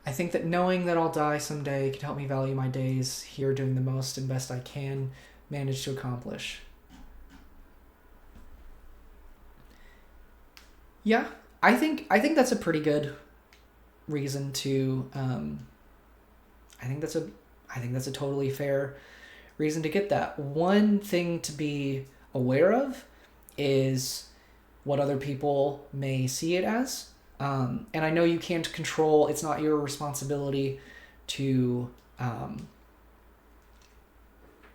I think that knowing that I'll die someday can help me value my days here doing the most and best I can manage to accomplish. Yeah, I think that's a pretty good reason to. I think that's a I think that's a totally fair reason to get that. One thing to be aware of is what other people may see it as. And I know you can't control, it's not your responsibility to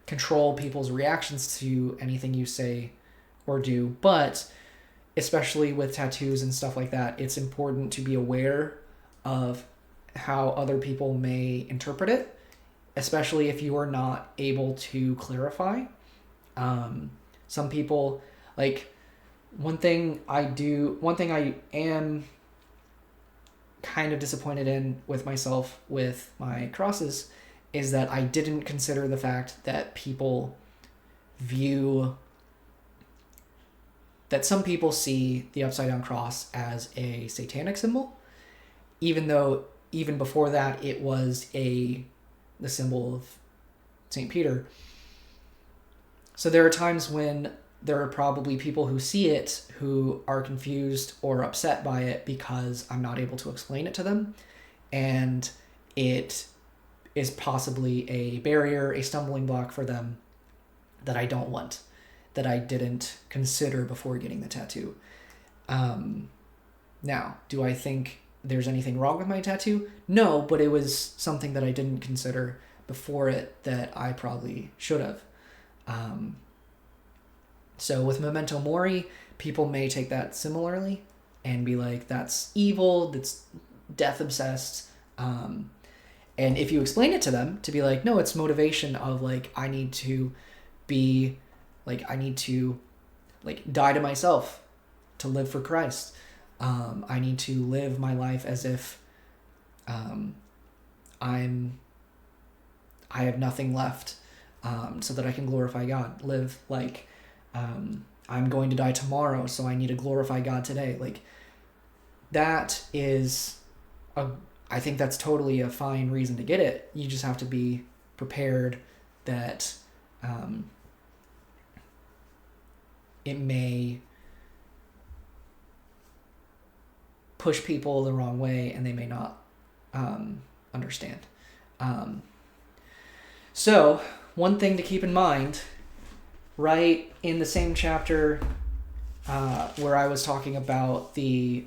control people's reactions to anything you say or do, but especially with tattoos and stuff like that, it's important to be aware of how other people may interpret it, especially if you are not able to clarify. Some people, like, one thing I am kind of disappointed in with myself with my crosses is that I didn't consider the fact that view some people see the upside down cross as a satanic symbol, even though even before that it was the symbol of St. Peter. So there are times when there are probably people who see it who are confused or upset by it because I'm not able to explain it to them, and it is possibly a barrier, a stumbling block for them that I don't want, that I didn't consider before getting the tattoo. Now, do I think there's anything wrong with my tattoo? No, but it was something that I didn't consider before it that I probably should have. So with Memento Mori, people may take that similarly and be like, that's evil, that's death obsessed. And if you explain it to them, to be like, no, it's motivation of like, I need to die to myself to live for Christ. I need to live my life as if I have nothing left, so that I can glorify God. Live like I'm going to die tomorrow, so I need to glorify God today. Like, that is I think that's totally a fine reason to get it. You just have to be prepared that it may push people the wrong way and they may not understand. So one thing to keep in mind, right in the same chapter where I was talking about the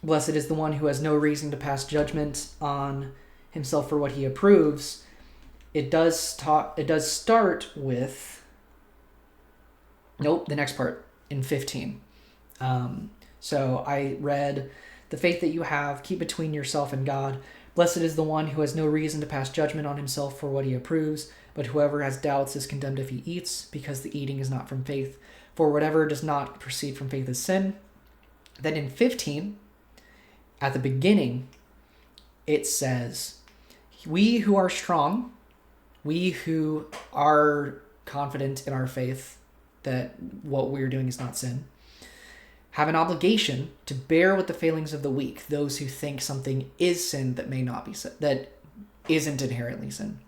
blessed is the one who has no reason to pass judgment on himself for what he approves. It does start with the next part in 15. So I read, the faith that you have, keep between yourself and God. Blessed is the one who has no reason to pass judgment on himself for what he approves, but whoever has doubts is condemned if he eats, because the eating is not from faith. For whatever does not proceed from faith is sin. Then in 15, at the beginning, it says, we who are strong, we who are confident in our faith that what we're doing is not sin, have an obligation to bear with the failings of the weak, those who think something is sin that may not be sin, that isn't inherently sin,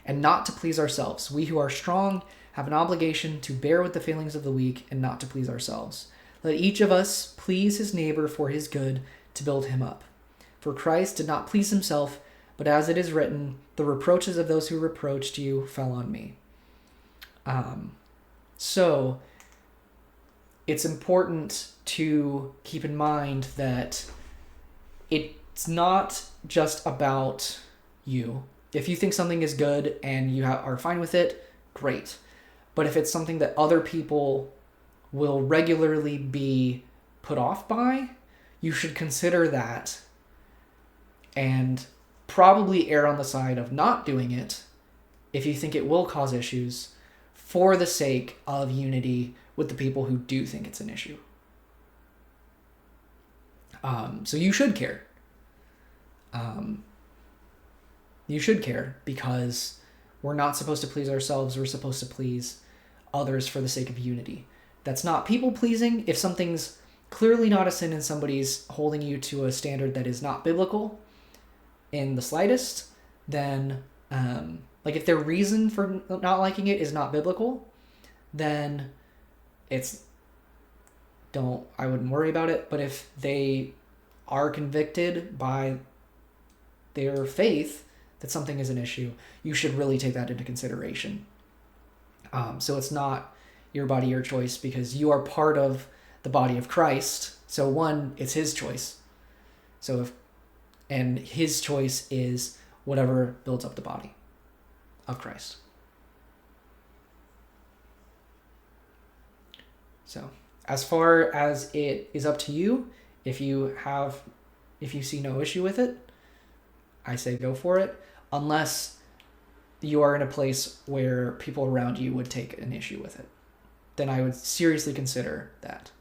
and not to please ourselves. We who are strong have an obligation to bear with the failings of the weak and not to please ourselves. Let each of us please his neighbor for his good, to build him up. For Christ did not please himself, but as it is written, the reproaches of those who reproached you fell on me. So it's important to keep in mind that it's not just about you. If you think something is good and you are fine with it, great. But if it's something that other people will regularly be put off by, you should consider that and probably err on the side of not doing it if you think it will cause issues, for the sake of unity with the people who do think it's an issue. So you should care. You should care, because we're not supposed to please ourselves. We're supposed to please others for the sake of unity. That's not people pleasing. If something's clearly not a sin and somebody's holding you to a standard that is not biblical in the slightest, then like if their reason for not liking it is not biblical, then I wouldn't worry about it. But if they are convicted by their faith that something is an issue, you should really take that into consideration. So it's not your body, your choice, because you are part of the body of Christ. So one, it's his choice. And his choice is whatever builds up the body of Christ. So as far as it is up to you, if you see no issue with it, I say go for it, unless you are in a place where people around you would take an issue with it. Then I would seriously consider that.